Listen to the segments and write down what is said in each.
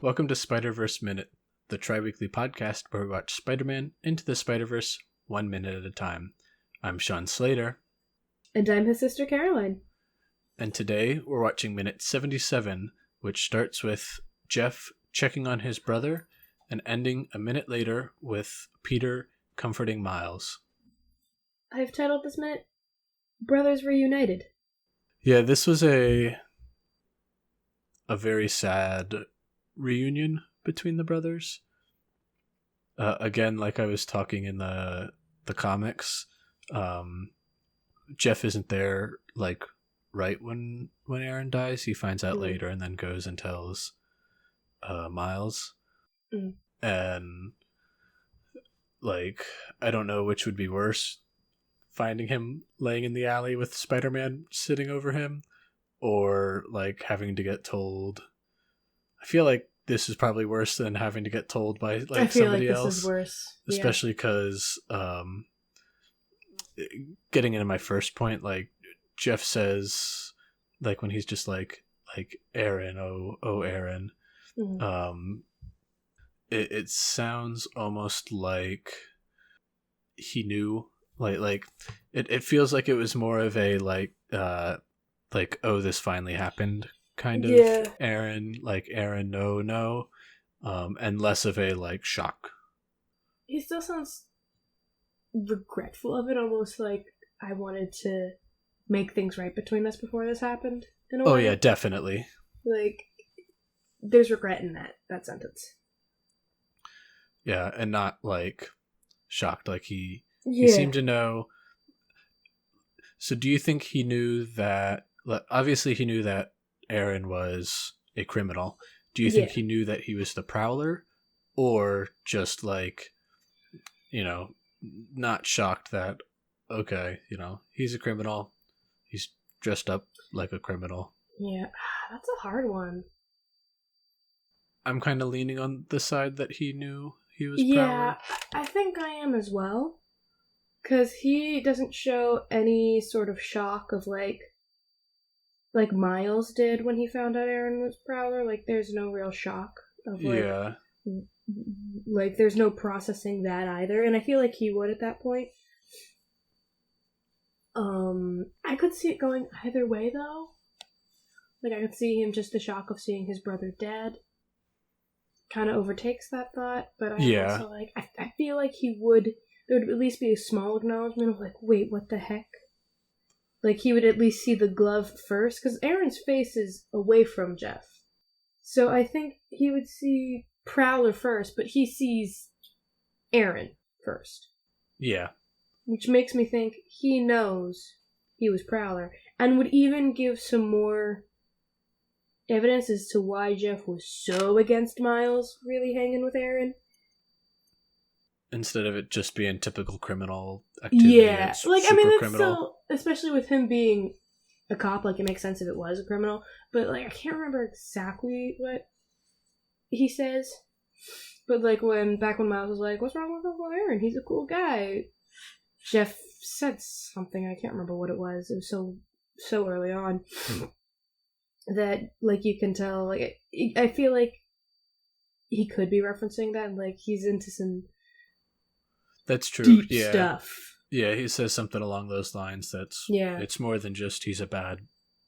Welcome to Spider-Verse Minute, the tri-weekly podcast where we watch Spider-Man Into the Spider-Verse 1 minute at a time. I'm Sean Slater. And I'm his sister Caroline. And today we're watching minute 77, which starts with Jeff checking on his brother and ending a minute later with Peter comforting Miles. I've titled this minute, Brothers Reunited. Yeah, this was a very sad reunion between the brothers. Again, like I was talking in the comics, Jeff isn't there like right when Aaron dies. He finds out later and then goes and tells Miles. And like, I don't know which would be worse, finding him laying in the alley with Spider-Man sitting over him, or like having to get told. I feel like this is probably worse than having to get told by like somebody else. This is worse, especially because getting into my first point, like Jeff says, like when he's just like Aaron, oh Aaron, it sounds almost like he knew, like it feels like it was more of a like oh, this finally happened kind of Aaron, like Aaron, no, and less of a like shock. He still sounds regretful of it, almost like I wanted to make things right between us before this happened. In a way. Oh yeah, definitely. Like there's regret in that sentence. Yeah, and not like shocked, like he seemed to know. So do you think he knew that? Obviously, he knew that Aaron was a criminal. Do you think he knew that he was the Prowler, or just like, not shocked that, okay, he's a criminal, he's dressed up like a criminal? Yeah, that's a hard one. I'm kind of leaning on the side that he knew he was Prowler. Yeah, I think I am as well. Because he doesn't show any sort of shock of like Miles did when he found out Aaron was Prowler. Like, there's no real shock of like there's no processing that either. And I feel like he would at that point. I could see it going either way though. Like, I could see him just the shock of seeing his brother dead kind of overtakes that thought. But I also like I feel like there would at least be a small acknowledgement of like, wait, what the heck? Like, he would at least see the glove first, because Aaron's face is away from Jeff. So I think he would see Prowler first, but he sees Aaron first. Yeah. Which makes me think he knows he was Prowler, and would even give some more evidence as to why Jeff was so against Miles really hanging with Aaron. Instead of it just being typical criminal activity. Yeah, like, I mean, it's still, especially with him being a cop, like, it makes sense if it was a criminal, but, like, I can't remember exactly what he says, but, like, back when Miles was like, what's wrong with Uncle Aaron? He's a cool guy. Jeff said something, I can't remember what it was so early on, that, like, you can tell, like, I feel like he could be referencing that, and, like, he's into some that's true. Deep stuff. Yeah, he says something along those lines. It's more than just he's a bad.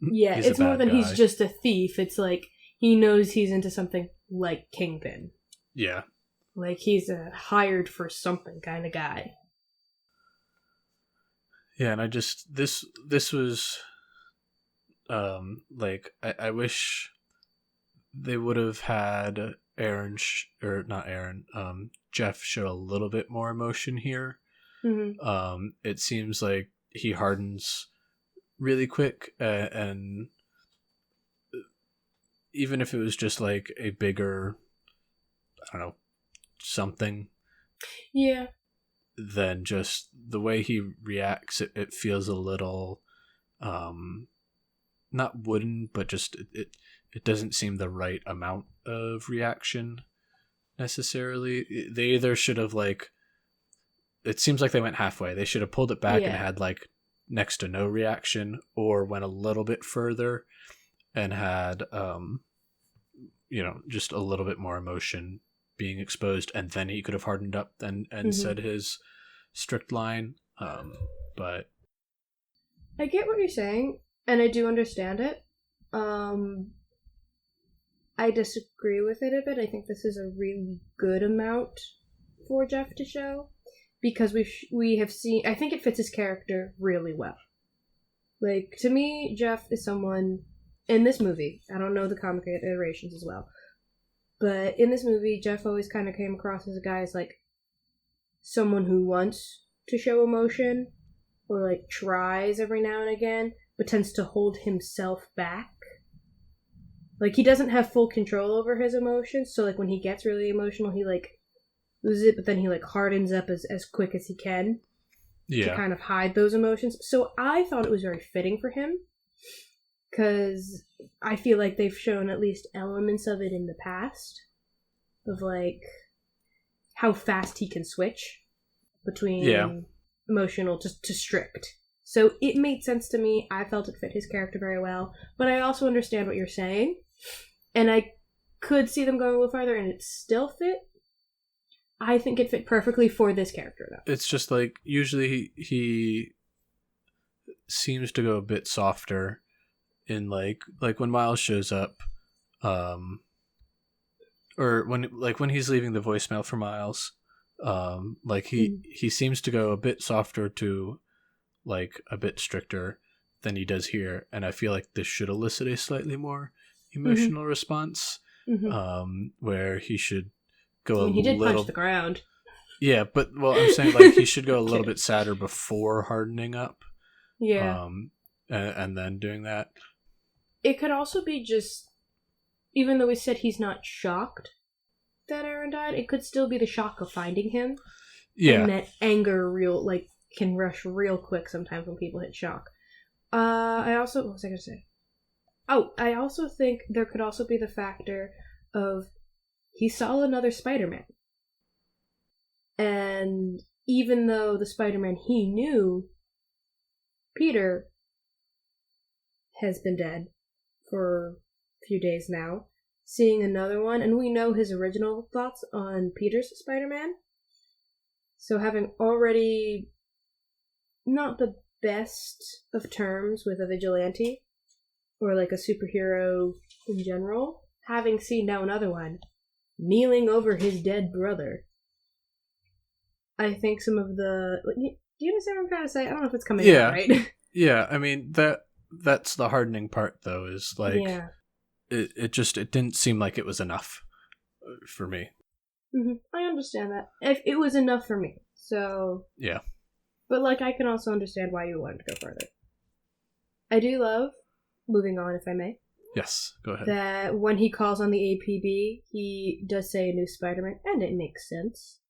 Yeah, it's more than he's just a thief. It's like he knows he's into something like Kingpin. Yeah, like he's a hired for something kind of guy. Yeah, and I just this was, like I wish they would have had Jeff show a little bit more emotion here. Mm-hmm. It seems like he hardens really quick, and even if it was just like a bigger, I don't know, something. Yeah. Then just the way he reacts, it feels a little, not wooden, but just it doesn't seem the right amount of reaction necessarily. They either should have like, it seems like they went halfway. They should have pulled it back and had like next to no reaction, or went a little bit further and had just a little bit more emotion being exposed, and then he could have hardened up and said his strict line. But I get what you're saying, and I do understand it. I disagree with it a bit. I think this is a really good amount for Jeff to show, because we have seen. I think it fits his character really well. Like, to me, Jeff is someone in this movie. I don't know the comic iterations as well, but in this movie, Jeff always kind of came across as a guy as like someone who wants to show emotion, or like tries every now and again, but tends to hold himself back. Like, he doesn't have full control over his emotions, so like when he gets really emotional, he like loses it, but then he like hardens up as quick as he can to kind of hide those emotions. So I thought it was very fitting for him, because I feel like they've shown at least elements of it in the past, of like how fast he can switch between emotional to strict. So it made sense to me. I felt it fit his character very well, but I also understand what you're saying, and I could see them going a little farther and it still fit. I think it fit perfectly for this character, though. It's just like, usually he seems to go a bit softer in like when Miles shows up, or when he's leaving the voicemail for Miles, like he seems to go a bit softer to like a bit stricter than he does here, and I feel like this should elicit a slightly more emotional response, where he should go he did punch the ground. Yeah, but I'm saying like he should go a little bit sadder before hardening up. Yeah. And then doing that. It could also be just, even though we said he's not shocked that Aaron died, it could still be the shock of finding him. Yeah. And that anger can rush real quick sometimes when people hit shock. What was I going to say? Oh, I also think there could also be the factor of he saw another Spider-Man. And even though the Spider-Man he knew, Peter, has been dead for a few days now, seeing another one, and we know his original thoughts on Peter's Spider-Man. So having already not the best of terms with a vigilante, or like a superhero in general, having seen now another one, kneeling over his dead brother. I think some of the... do you understand what I'm trying to say? I don't know if it's coming out right. Yeah, I mean, that's the hardening part, though, is like... Yeah. It didn't seem like it was enough for me. Mm-hmm. I understand that. It was enough for me, so... Yeah. But, like, I can also understand why you wanted to go further. I do love, moving on if I may... Yes, go ahead. That when he calls on the APB, he does say a new Spider-Man, and it makes sense.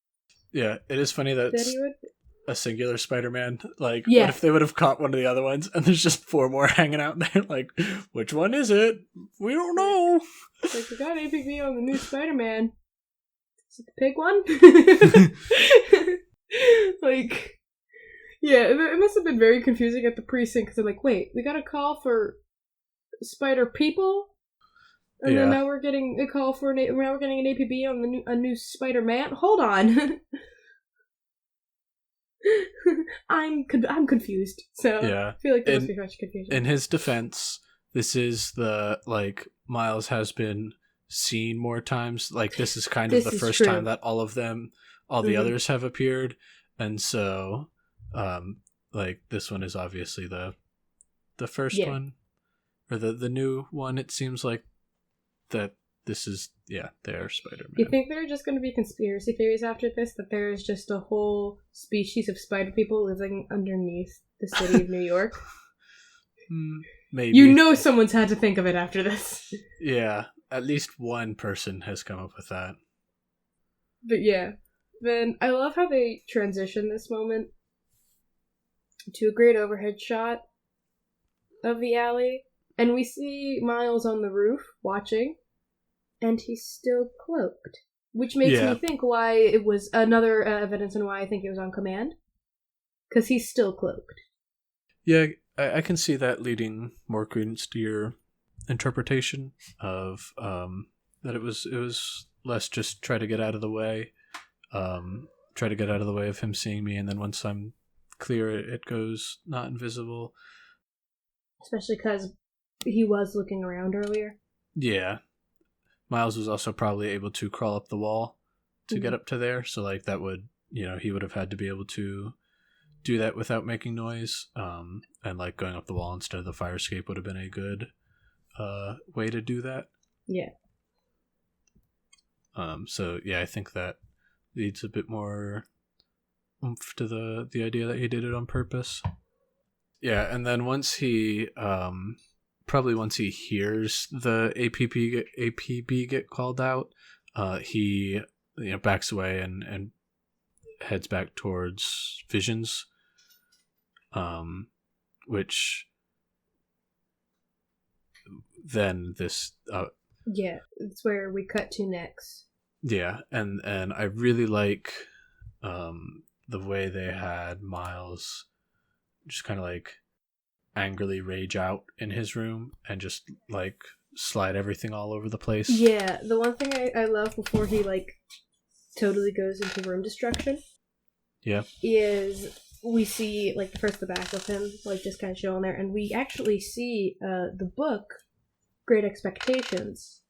Yeah, it is funny that he would... a singular Spider-Man. Like, what if they would have caught one of the other ones, and there's just 4 more hanging out there? Like, which one is it? We don't know. Like, we got APB on the new Spider-Man. Is it the pig one? Like, yeah, it must have been very confusing at the precinct, because they're like, wait, we got a call for Spider People, and then now we're getting a call for now we're getting an APB on a new Spider-Man. Hold on, I'm confused. So I feel like there must be much confusion. In his defense, this is Miles has been seen more times. Like, this is kind of the first time that all the others have appeared, and so this one is obviously the first one. Or the new one. It seems like that this is, their Spider-Man. You think there are just going to be conspiracy theories after this? That there is just a whole species of spider people living underneath the city of New York? Maybe. You know someone's had to think of it after this. Yeah, at least one person has come up with that. But yeah. Then I love how they transition this moment to a great overhead shot of the alley. And we see Miles on the roof, watching, and he's still cloaked. Which makes me think why it was another evidence and why I think it was on command. Because he's still cloaked. Yeah, I can see that leading more credence to your interpretation of That it was less just try to get out of the way, try to get out of the way of him seeing me, and then once I'm clear, it goes not invisible. Especially because he was looking around earlier. Yeah. Miles was also probably able to crawl up the wall to get up to there, so like that would, he would have had to be able to do that without making noise, and like going up the wall instead of the fire escape would have been a good way to do that. Yeah. So yeah, I think that leads a bit more oomph to the idea that he did it on purpose. Yeah, and then once he once he hears the APB get called out, he backs away and heads back towards Visions, which then this yeah, it's where we cut to next. Yeah, and I really like the way they had Miles just kind of like angrily rage out in his room and just like slide everything all over the place. Yeah, the one thing I love before he like totally goes into room destruction, is we see like the back of him like just kind of showing there, and we actually see the book Great Expectations.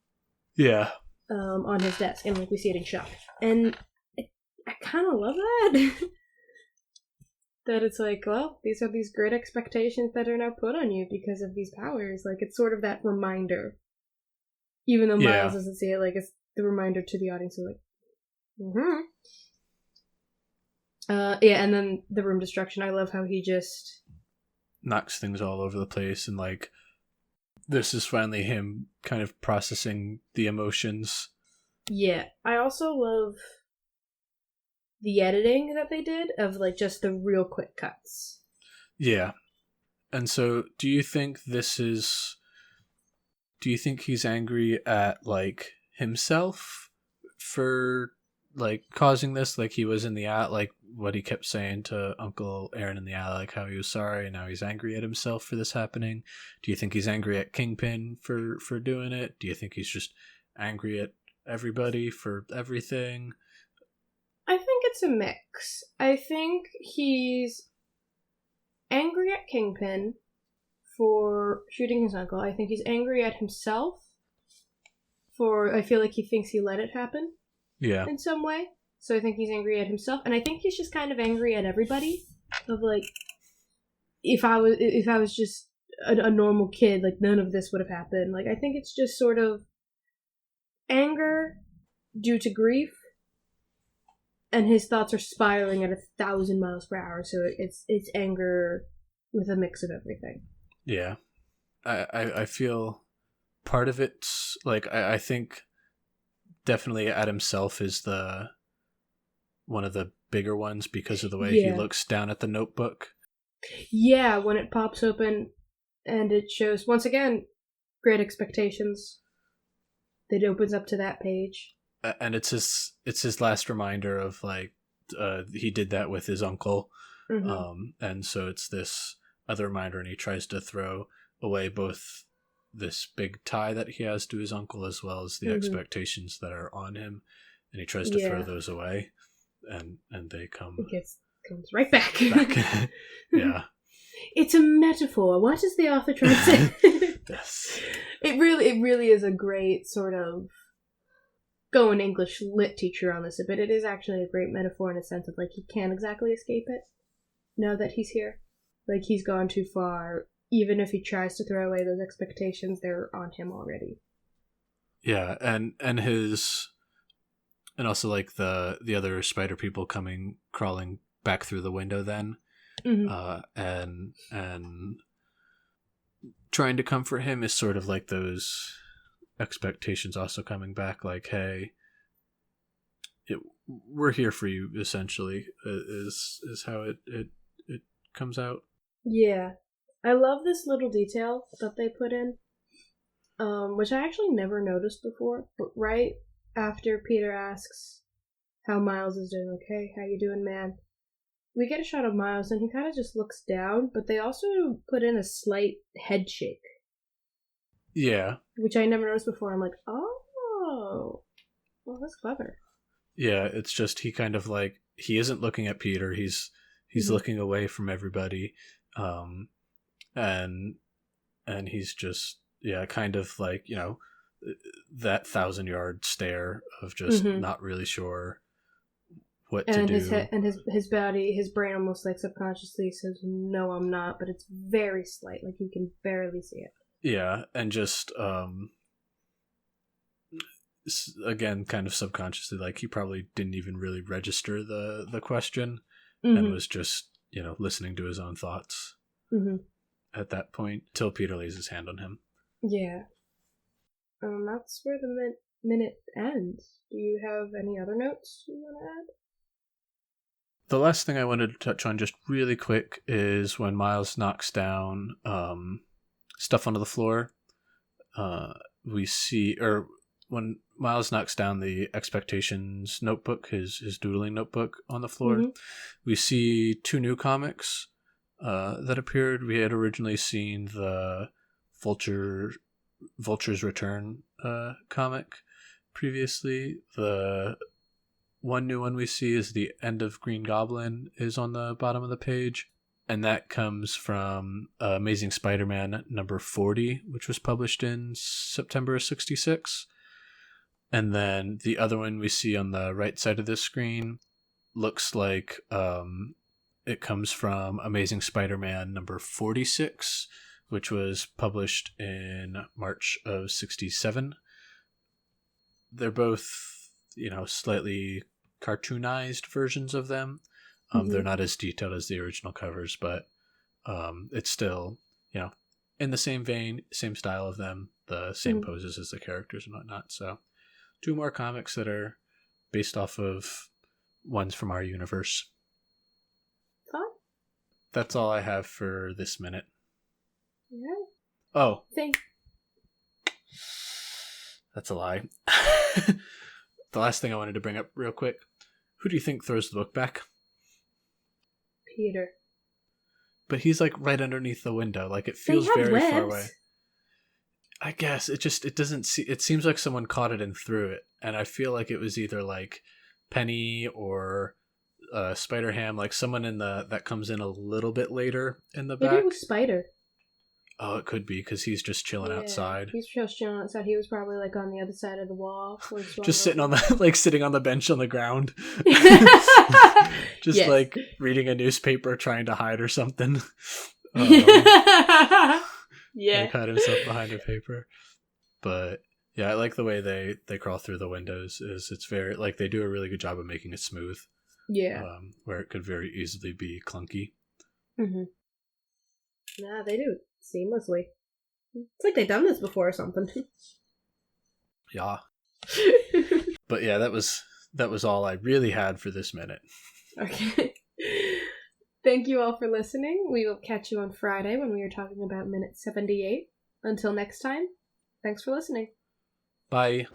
Yeah. On his desk, and like we see it in shop, and I kind of love that. That it's like, well, these are these great expectations that are now put on you because of these powers. Like it's sort of that reminder, even though Miles doesn't see it. Like it's the reminder to the audience of like, yeah, and then the room destruction. I love how he just knocks things all over the place, and like this is finally him kind of processing the emotions. Yeah, I also love the editing that they did of like just the real quick cuts. Yeah. And so do you think he's angry at like himself for like causing this? Like he was in the alley, like what he kept saying to Uncle Aaron in the alley, like how he was sorry and now he's angry at himself for this happening. Do you think he's angry at Kingpin for doing it? Do you think he's just angry at everybody for everything? I think it's a mix. I think he's angry at Kingpin for shooting his uncle. I think he's angry at himself for, I feel like he thinks he let it happen. Yeah. In some way. So I think he's angry at himself, and I think he's just kind of angry at everybody. Of like, if I was just a normal kid, like none of this would have happened. Like I think it's just sort of anger due to grief, and his thoughts are spiraling at 1,000 miles per hour. So it's anger with a mix of everything. Yeah, I feel part of it's like I think definitely at himself is one of the bigger ones because of the way he looks down at the notebook. Yeah, when it pops open and it shows once again Great Expectations. It opens up to that page. And it's his last reminder of like he did that with his uncle. Mm-hmm. And so it's this other reminder, and he tries to throw away both this big tie that he has to his uncle as well as the expectations that are on him, and he tries to throw those away, and they come. It comes right back. Yeah. It's a metaphor. What is the author trying to say? Yes. It really is a great sort of go an English lit teacher on this a bit. It is actually a great metaphor in a sense of like he can't exactly escape it now that he's here. Like he's gone too far. Even if he tries to throw away those expectations, they're on him already. Yeah, and also like the other spider people crawling back through the window then, and trying to comfort him is sort of like those expectations also coming back. Like, hey, we're here for you. Essentially, is how it comes out. Yeah. I love this little detail that they put in, which I actually never noticed before, but right after Peter asks how Miles is doing, like, hey, how you doing, man? We get a shot of Miles, and he kind of just looks down, but they also put in a slight head shake. Yeah. Which I never noticed before. I'm like, oh, Oh. Well, that's clever. Yeah, it's just he kind of like, he isn't looking at Peter. He's mm-hmm. looking away from everybody. And he's just, yeah, kind of like, you know, that 1,000-yard stare of just mm-hmm. not really sure what to do. His body, his brain almost like subconsciously says, no, I'm not, but it's very slight, like you can barely see it. Yeah, and just, again, kind of subconsciously, like he probably didn't even really register the question mm-hmm. and was just, you know, listening to his own thoughts mm-hmm. at that point, till Peter lays his hand on him. Yeah. That's where the minute ends. Do you have any other notes you want to add? The last thing I wanted to touch on just really quick is when Miles knocks down stuff onto the floor. We see, or when Miles knocks down the Expectations notebook, his doodling notebook on the floor, mm-hmm. we see 2 new comics that appeared. We had originally seen the Vulture's Return comic previously. The one new one we see is the End of Green Goblin is on the bottom of the page, and that comes from Amazing Spider-Man number 40, which was published in September of 1966. And then the other one we see on the right side of this screen looks like it comes from Amazing Spider-Man number 46, which was published in March of 1967. They're both, you know, slightly cartoonized versions of them. Mm-hmm. They're not as detailed as the original covers, but it's still, you know, in the same vein, same style of them, the same mm-hmm. poses as the characters and whatnot. So 2 more comics that are based off of ones from our universe. Fun. That's all I have for this minute. Yeah. Oh. That's a lie. The last thing I wanted to bring up real quick. Who do you think throws the book back? Peter. But he's like right underneath the window. Like it feels very webs. Far away. I guess it doesn't see, it seems like someone caught it and threw it. And I feel like it was either like Penny or Spider-Ham, like someone that comes in a little bit later in the back. Maybe it was Spider. Oh, it could be because he's just chilling outside. He's just chilling outside. He was probably like on the other side of the wall, just sitting on sitting on the bench on the ground, just yes. like reading a newspaper, trying to hide or something. Yeah, like hide himself behind a paper. But yeah, I like the way they crawl through the windows. It's very like they do a really good job of making it smooth. Yeah, where it could very easily be clunky. Mm-hmm. Nah, they do it seamlessly. It's like they've done this before or something. Yeah. But yeah, that was all I really had for this minute. Okay. Thank you all for listening. We will catch you on Friday when we are talking about minute 78. Until next time, thanks for listening. Bye.